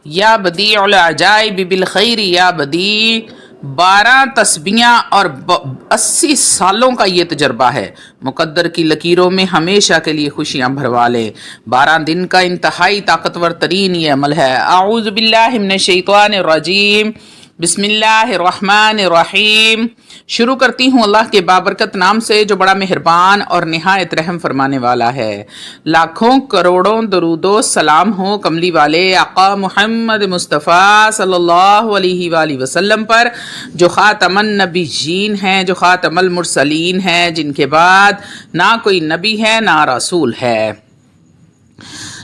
یا بدیع العجائب بالخیر یا بدیع 12 تسبیحاں اور 80 سالوں کا یہ تجربہ ہے۔ مقدر کی لکیروں میں ہمیشہ کے لیے خوشیاں بھروا لیں۔ 12 دن کا انتہائی طاقتور ترین یہ عمل ہے۔ اعوذ باللہ من الشیطان الرجیم، بسم اللہ الرحمن الرحیم۔ شروع کرتی ہوں اللہ کے بابرکت نام سے جو بڑا مہربان اور نہایت رحم فرمانے والا ہے۔ لاکھوں کروڑوں درود و سلام ہو کملی والے آقا محمد مصطفیٰ صلی اللہ علیہ وآلہ وسلم پر، جو خاتم النبیین ہیں، جو خاتم المرسلین ہیں، جن کے بعد نہ کوئی نبی ہے نہ رسول ہے۔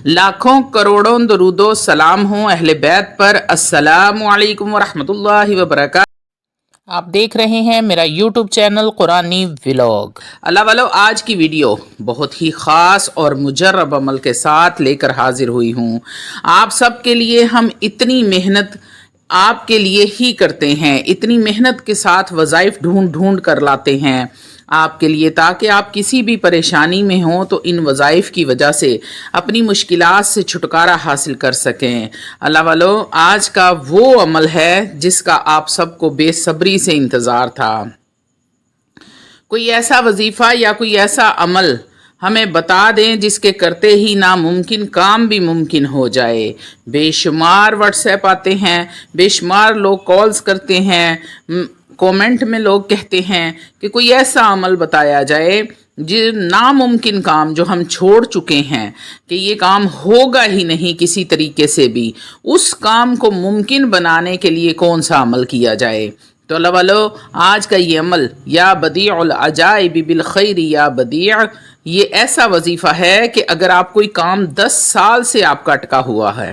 لاکھوں کروڑوں درود و سلام ہوں اہل بیت پر۔ السلام علیکم ورحمۃ اللہ وبرکاتہ۔ آپ دیکھ رہے ہیں میرا یوٹیوب چینل قرآنی ولاگ۔ اللہ والو، آج کی ویڈیو بہت ہی خاص اور مجرب عمل کے ساتھ لے کر حاضر ہوئی ہوں۔ آپ سب کے لیے ہم اتنی محنت آپ کے لیے ہی کرتے ہیں، اتنی محنت کے ساتھ وظائف ڈھونڈ ڈھونڈ کر لاتے ہیں آپ کے لیے، تاکہ آپ کسی بھی پریشانی میں ہوں تو ان وظائف کی وجہ سے اپنی مشکلات سے چھٹکارا حاصل کر سکیں۔ اللہ والو، آج کا وہ عمل ہے جس کا آپ سب کو بے صبری سے انتظار تھا۔ کوئی ایسا وظیفہ یا کوئی ایسا عمل ہمیں بتا دیں جس کے کرتے ہی ناممکن کام بھی ممکن ہو جائے۔ بے شمار واٹس ایپ آتے ہیں، بے شمار لوگ کالز کرتے ہیں، کومنٹ میں لوگ کہتے ہیں کہ کوئی ایسا عمل بتایا جائے ناممکن کام جو ہم چھوڑ چکے ہیں کہ یہ کام ہوگا ہی نہیں کسی طریقے سے بھی، اس کام کو ممکن بنانے کے لیے کون سا عمل کیا جائے۔ تو اللہ والو، آج کا یہ عمل یا بدیع العجائب بالخیر یا بدیع، یہ ایسا وظیفہ ہے کہ اگر آپ کوئی کام 10 سال سے آپ کا اٹکا ہوا ہے،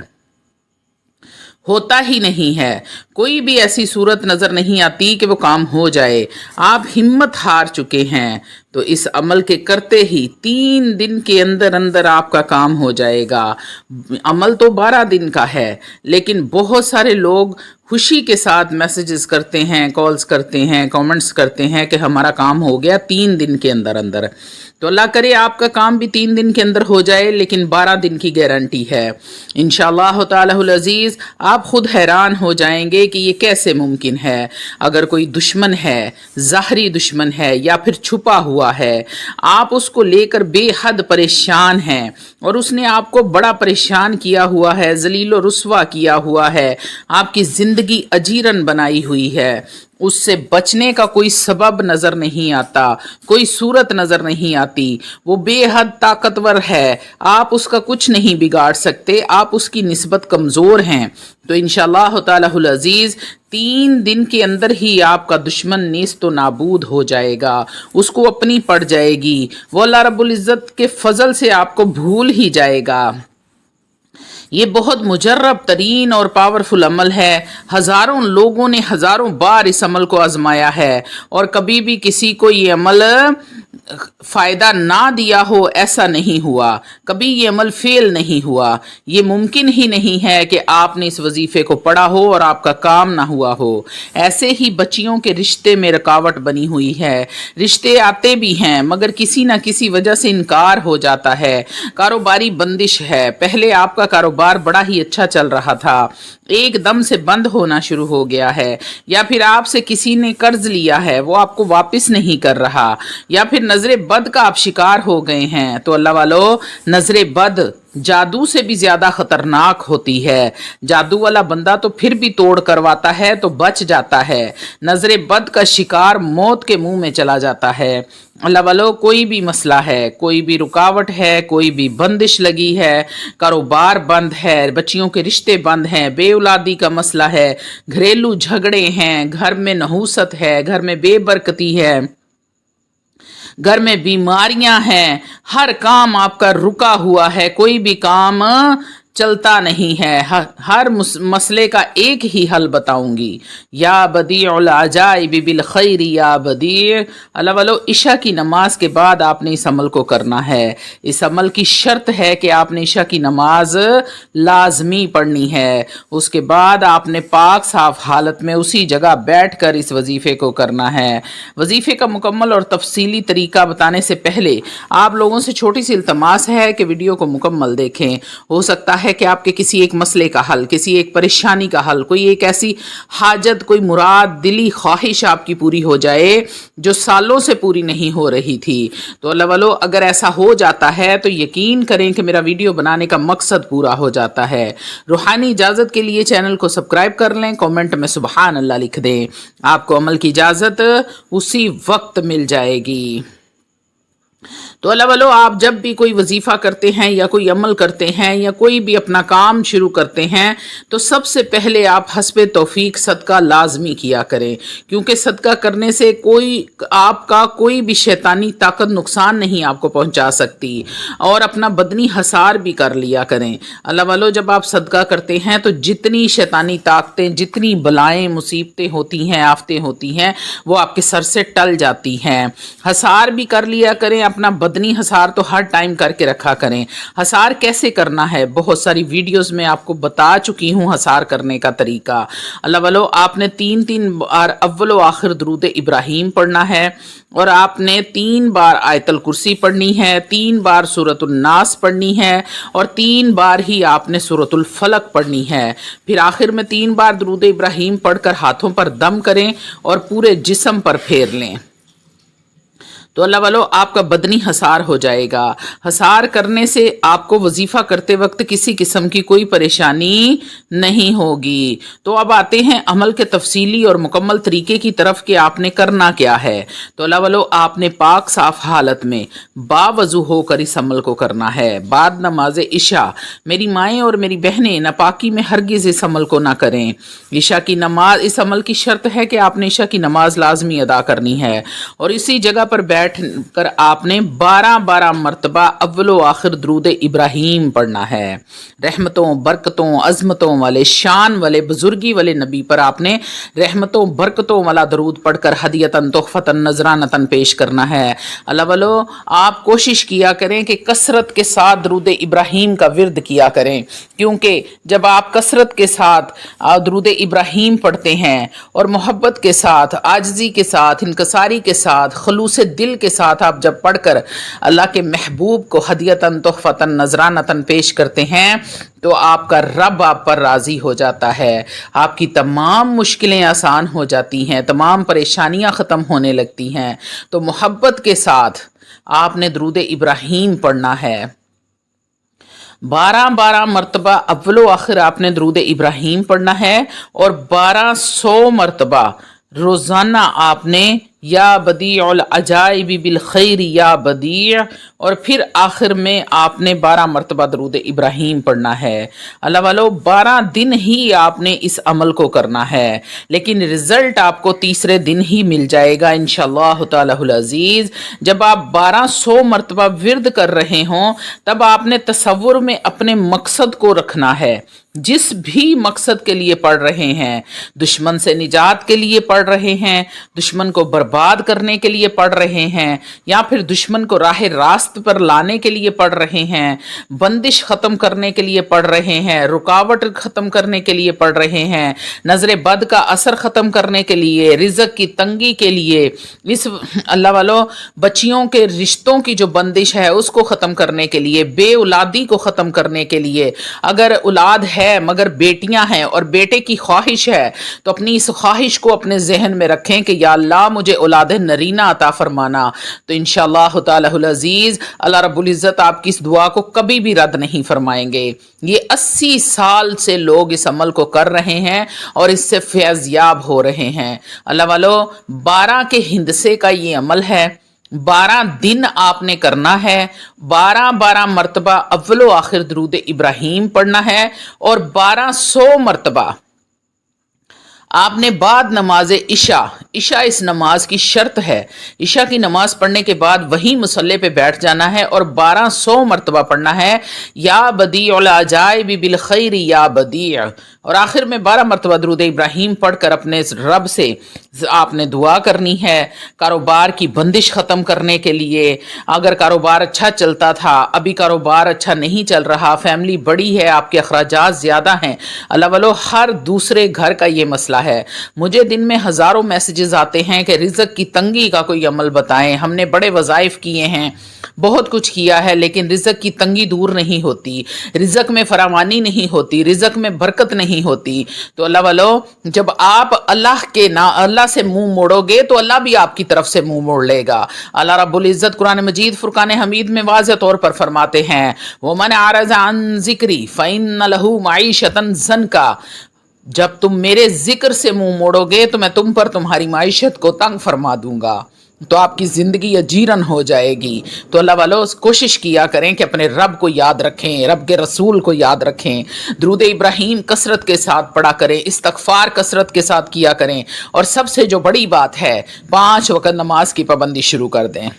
ہوتا ہی نہیں ہے، کوئی بھی ایسی صورت نظر نہیں آتی کہ وہ کام ہو جائے، آپ ہمت ہار چکے ہیں، تو اس عمل کے کرتے ہی 3 دن کے اندر اندر آپ کا کام ہو جائے گا۔ عمل تو 12 دن کا ہے، لیکن بہت سارے لوگ خوشی کے ساتھ میسیجز کرتے ہیں، کالز کرتے ہیں، کامنٹس کرتے ہیں کہ ہمارا کام ہو گیا 3 دن کے اندر اندر۔ تو اللہ کرے آپ کا کام بھی 3 دن کے اندر ہو جائے، لیکن 12 دن کی گارنٹی ہے انشاءاللہ تعالی العزیز۔ آپ خود حیران ہو جائیں گے کہ یہ کیسے ممکن ہے۔ اگر کوئی دشمن ہے، ظاہری دشمن ہے یا پھر چھپا ہوا ہے، آپ اس کو لے کر بے حد پریشان ہیں اور اس نے آپ کو بڑا پریشان کیا ہوا ہے، ذلیل و رسوا کیا ہوا ہے، آپ کی زندگی اجیرن بنائی ہوئی ہے، اس سے بچنے کا کوئی سبب نظر نہیں آتا، کوئی صورت نظر نہیں آتی، وہ بے حد طاقتور ہے، آپ اس کا کچھ نہیں بگاڑ سکتے، آپ اس کی نسبت کمزور ہیں، تو انشاءاللہ تعالی العزیز 3 دن کے اندر ہی آپ کا دشمن نیست و نابود ہو جائے گا، اس کو اپنی پڑ جائے گی، وہ اللہ رب العزت کے فضل سے آپ کو بھول ہی جائے گا۔ یہ بہت مجرب ترین اور پاورفل عمل ہے۔ ہزاروں لوگوں نے ہزاروں بار اس عمل کو آزمایا ہے اور کبھی بھی کسی کو یہ عمل فائدہ نہ دیا ہو ایسا نہیں ہوا، کبھی یہ عمل فیل نہیں ہوا۔ یہ ممکن ہی نہیں ہے کہ آپ نے اس وظیفے کو پڑھا ہو اور آپ کا کام نہ ہوا ہو۔ ایسے ہی بچیوں کے رشتے میں رکاوٹ بنی ہوئی ہے، رشتے آتے بھی ہیں مگر کسی نہ کسی وجہ سے انکار ہو جاتا ہے، کاروباری بندش ہے، پہلے آپ کا کاروبار بڑا ہی اچھا چل رہا تھا، ایک دم سے بند ہونا شروع ہو گیا ہے، یا پھر آپ سے کسی نے قرض لیا ہے وہ آپ کو واپس نہیں کر رہا، یا پھر نظر بد کا آپ شکار ہو گئے ہیں۔ تو اللہ والو، نظر بد جادو سے بھی زیادہ خطرناک ہوتی ہے۔ جادو والا بندہ تو پھر بھی توڑ کرواتا ہے تو بچ جاتا ہے، نظر بد کا شکار موت کے منہ میں چلا جاتا ہے۔ اللہ والو، کوئی بھی مسئلہ ہے، کوئی بھی رکاوٹ ہے، کوئی بھی بندش لگی ہے، کاروبار بند ہے، بچیوں کے رشتے بند ہیں، بے اولادی کا مسئلہ ہے، گھریلو جھگڑے ہیں، گھر میں نحوست ہے، گھر میں بے برکتی ہے، گھر میں بیماریاں ہیں، ہر کام آپ کا رکا ہوا ہے، کوئی بھی کام چلتا نہیں ہے، ہر مسئلے کا ایک ہی حل بتاؤں گی۔ یا بدیع العجائب بالخیر یا بدیع۔ اللہ والو، عشاء کی نماز کے بعد آپ نے اس عمل کو کرنا ہے۔ اس عمل کی شرط ہے کہ آپ نے عشاء کی نماز لازمی پڑھنی ہے، اس کے بعد آپ نے پاک صاف حالت میں اسی جگہ بیٹھ کر اس وظیفے کو کرنا ہے۔ وظیفے کا مکمل اور تفصیلی طریقہ بتانے سے پہلے آپ لوگوں سے چھوٹی سی التماس ہے کہ ویڈیو کو مکمل دیکھیں، ہو سکتا ہے है कि आपके किसी एक मसले का हल, किसी एक परेशानी का हल, कोई एक ऐसी हाजत, कोई मुराद, दिली ख्वाहिश आपकी पूरी हो जाए जो सालों से पूरी नहीं हो रही थी। तो अल्लाह वालों, अगर ऐसा हो जाता है तो यकीन करें कि मेरा वीडियो बनाने का मकसद पूरा हो जाता है। रूहानी इजाज़त के लिए चैनल को सब्सक्राइब कर लें, कमेंट में सुबहान अल्लाह लिख दें, आपको अमल की इजाज़त उसी वक्त मिल जाएगी। तो अल्लाह वालों, आप जब भी कोई वजीफ़ा करते हैं या कोई अमल करते हैं या कोई भी अपना काम शुरू करते हैं तो सबसे पहले आप हस्बे तौफीक सदका लाजमी किया करें, क्योंकि सदका करने से आपका कोई भी शैतानी ताकत नुकसान नहीं आपको पहुंचा सकती, और अपना बदनी हसार भी कर लिया करें। अल्लाह वालों, जब आप सदका करते हैं तो जितनी शैतानी ताकतें, जितनी बलाएं, मुसीबतें होती हैं, आफतें होती हैं, वो आपके सर से टल जाती हैं। हसार भी कर लिया करें, अपना बदनी हसार तो हर टाइम करके रखा करें। हसार कैसे करना है बहुत सारी वीडियोस में आपको बता चुकी हूँ हसार करने का तरीका। अल्लाह वालों, आपने 3 बार अव्वल व आखिर दुरूद इब्राहीम पढ़ना है, और आपने 3 बार आयतल कुर्सी पढ़नी है, 3 बार सूरतुल नास पढ़नी है, और 3 बार ही आपने सूरतुल फलक पढ़नी है। फिर आखिर में 3 बार दुरूद इब्राहीम पढ़कर हाथों पर दम करें और पूरे जिस्म पर फेर लें। तो अल्लाह वालों, आपका बदनी हसार हो जाएगा। हसार करने से आपको वजीफ़ा करते वक्त किसी किस्म की कोई परेशानी नहीं होगी। तो अब आते हैं अमल के तफसीली और मुकम्मल तरीके की तरफ कि आपने करना क्या है। तो अल्लाह वालों, आपने पाक साफ हालत में बावजू होकर इस अमल को करना है। बाद नमाज इशा, मेरी माएँ और मेरी बहनें नापाकी में हरगिज़ इस अमल को ना करें। इशा की नमाज, इस अमल की शर्त है कि आपने इशा की नमाज लाजमी अदा करनी है, और इसी जगह पर बैठ कर आपने 12 मरतबा अव्वल व आखिर दुरूद इब्राहीम पढ़ना है। रहमतों, बरकतों, अजमतों वाले, शान वाले, बुजुर्गी वाले नबी पर आपने रहमतों, बरकतों वाला दरूद पढ़कर हदियतन, तोहफतन, नजरानतन पेश करना है। अल्लाह वालों, आप कोशिश किया करें कि कसरत के साथ दुरूद इब्राहीम का विर्द किया करें, क्योंकि जब आप कसरत के साथ दुरूद इब्राहीम पढ़ते हैं और मोहब्बत के साथ, आजिज़ी के साथ, इनकसारी के साथ, खलूस दिल के साथ आप जब पढ़कर अल्लाह के महबूब को हदियतन, तोहफतन, नजरानतन पेश करते हैं तो आपका रब आप पर राज़ी हो जाता है, आपकी तमाम मुश्किलें आसान हो जाती हैं, तमाम परेशानियां ख़त्म होने लगती हैं। तो मोहब्बत के साथ आपने दुरूद इब्राहीम पढ़ना है। 12 मरतबा अव्वल व आखिर आपने दुरूद इब्राहीम पढ़ना है, और 1200 मरतबा रोज़ाना आपने या बदीउल अजाइबी बिल खैर या बदी, और फिर आखिर में आपने 12 मरतबा दुरूद इब्राहीम पढ़ना है। अल्लाह वालों, 12 दिन ही आपने इस अमल को करना है, लेकिन रिज़ल्ट आपको तीसरे दिन ही मिल जाएगा इंशाअल्लाह तालाहुल अज़ीज़। जब आप 1200 मरतबा विर्द कर रहे हों तब आपने तसव्वुर में अपने मकसद को रखना है। जिस भी मकसद के लिए पढ़ रहे हैं, दुश्मन से निजात के लिए पढ़ रहे हैं, दुश्मन को बर्बाद करने के लिए पढ़ रहे हैं, या फिर दुश्मन को राह रास्त पर लाने के लिए पढ़ रहे हैं, बंदिश ख़त्म करने के लिए पढ़ रहे हैं, रुकावट ख़त्म करने के लिए पढ़ रहे हैं, नज़र बद का असर ख़त्म करने के लिए, रिज़्क़ की तंगी के लिए, इस अल्लाह वालों बच्चियों के रिश्तों की जो बंदिश है उसको ख़त्म करने के लिए, बे औलादी को ख़त्म करने के लिए। अगर औलाद है मगर बेटियां हैं और बेटे की ख्वाहिश है तो अपनी इस ख्वाहिश को अपने जहन में रखें कि या अल्लाह मुझे औलाद नरीना अता फरमाना। तो इंशाअल्लाह तालाहुल अज़ीज़ अल्लाह रब्बुल इज़्ज़त आपकी इस दुआ को कभी भी रद्द नहीं फरमाएंगे। ये 80 साल से लोग इस अमल को कर रहे हैं और इससे फैज़याब हो रहे हैं। अल्लाह वालों, 12 के हिंदसे का ये अमल है, 12 दिन आपने करना है, 12 मरतबा अव्वल व आखिर दुरूद इब्राहीम पढ़ना है, और 1200 मरतबा आपने बाद नमाज इशा इस नमाज की शर्त है, इशा की नमाज पढ़ने के बाद वही मुसल्ले पे बैठ जाना है और 1200 मरतबा पढ़ना है या बदीउल अजाइबी बिल खैर या बदी, और आखिर में 12 मरतबा दुरूद इब्राहीम पढ़कर अपने रब से आपने दुआ करनी है कारोबार की बंदिश ख़त्म करने के लिए। अगर कारोबार अच्छा चलता था, अभी कारोबार अच्छा नहीं चल रहा, फैमिली बड़ी है, आपके अखराजात ज़्यादा हैं, अल्लाह वालों हर दूसरे घर का ये मसला वाला है। मुझे दिन में हज़ारों मैसेजेस आते हैं कि रिज़्क की तंगी का कोई अमल बताएं। हमने बड़े वज़ाइफ किए हैं, बहुत कुछ किया है, लेकिन रिज़्क की तंगी दूर नहीं होती, रिज़्क में फरावानी नहीं होती, रिज़्क में बरकत नहीं होती। तो अल्लाह वालो, जब आप अल्लाह से मुंह मोड़ोगे तो अल्लाह भी आपकी तरफ से मुंह मोड़ लेगा। अल्लाह रब्बुल इज़्ज़त कुरान मजीद फुरकान हमीद में वाज़ेह तौर पर फरमाते हैं, वमन आरज़ अन ज़िक्री फ़इन्न लहू मईशतन ज़न्का, जब तुम मेरे जिक्र से मुंह मोड़ोगे तो मैं तुम पर तुम्हारी माइशत को तंग फरमा दूंगा, तो आपकी ज़िंदगी अजीरन हो जाएगी। तो अल्लाह वालों, कोशिश किया करें कि अपने रब को याद रखें, रब के रसूल को याद रखें, दुरूद इब्राहीम कसरत के साथ पढ़ा करें, इस्तगफार कसरत के साथ किया करें, और सबसे जो बड़ी बात है, 5 वक्त नमाज की पाबंदी शुरू कर दें।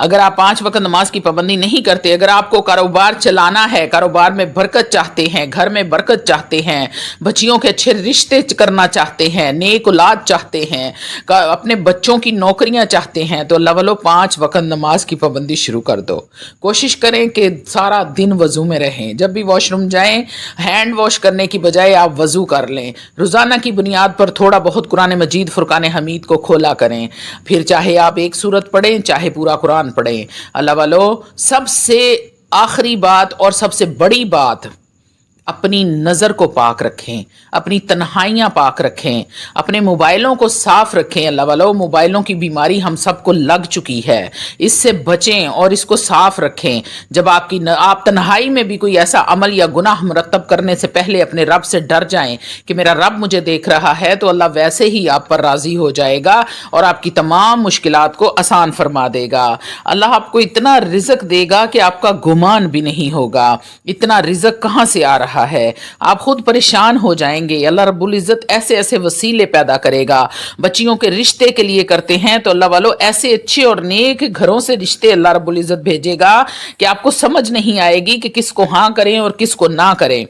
अगर आप 5 वक्त नमाज की पाबंदी नहीं करते, अगर आपको कारोबार चलाना है, कारोबार में बरकत चाहते हैं, घर में बरकत चाहते हैं, बच्चियों के अच्छे रिश्ते करना चाहते हैं, नेक औलाद चाहते हैं, अपने बच्चों की नौकरियां चाहते हैं, तो अल्लाह वालों 5 वक्त नमाज की पाबंदी शुरू कर दो। कोशिश करें कि सारा दिन वज़ू में रहें, जब भी वॉशरूम जाएं हैंड वॉश करने की बजाय आप वज़ू कर लें। रोज़ाना की बुनियाद पर थोड़ा बहुत कुरान मजीद फुरकान हमीद को खोला करें, फिर चाहे आप एक सूरत पढ़ें, चाहे पूरा कुरान पढ़ें। अल्लाह वालों, सबसे आखिरी बात और सबसे बड़ी बात, अपनी नज़र को पाक रखें, अपनी तन्हाइयाँ पाक रखें, अपने मोबाइलों को साफ़ रखें। अल्लाह वालों, मोबाइलों की बीमारी हम सबको लग चुकी है, इससे बचें और इसको साफ़ रखें। जब आप तन्हाई में भी कोई ऐसा अमल या गुनाह मरतब करने से पहले अपने रब से डर जाएं कि मेरा रब मुझे देख रहा है, तो अल्लाह वैसे ही आप पर राज़ी हो जाएगा और आपकी तमाम मुश्किलात को आसान फरमा देगा। अल्लाह आपको इतना रिज़्क देगा कि आपका गुमान भी नहीं होगा, इतना रिज़्क कहाँ से आ रहा है, आप खुद परेशान हो जाएंगे। अल्लाह रब्बुल इज़्ज़त ऐसे ऐसे वसीले पैदा करेगा। बच्चियों के रिश्ते के लिए करते हैं तो अल्लाह वालों, ऐसे अच्छे और नेक घरों से रिश्ते अल्लाह रब्बुल इज़्ज़त भेजेगा कि आपको समझ नहीं आएगी कि किसको हाँ करें और किसको ना करें।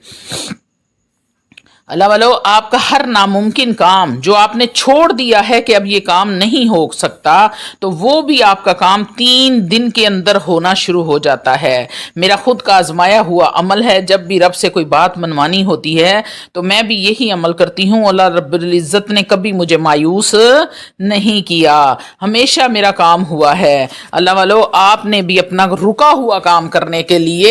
अल्लाह वालों, आपका हर नामुमकिन काम जो आपने छोड़ दिया है कि अब ये काम नहीं हो सकता, तो वो भी आपका काम 3 दिन के अंदर होना शुरू हो जाता है। मेरा खुद का आजमाया हुआ अमल है, जब भी रब से कोई बात मनवानी होती है तो मैं भी यही अमल करती हूँ। अल्लाह रब्बुल इज़्ज़त ने कभी मुझे मायूस नहीं किया, हमेशा मेरा काम हुआ है। अल्लाह वालों, आपने भी अपना रुका हुआ काम करने के लिए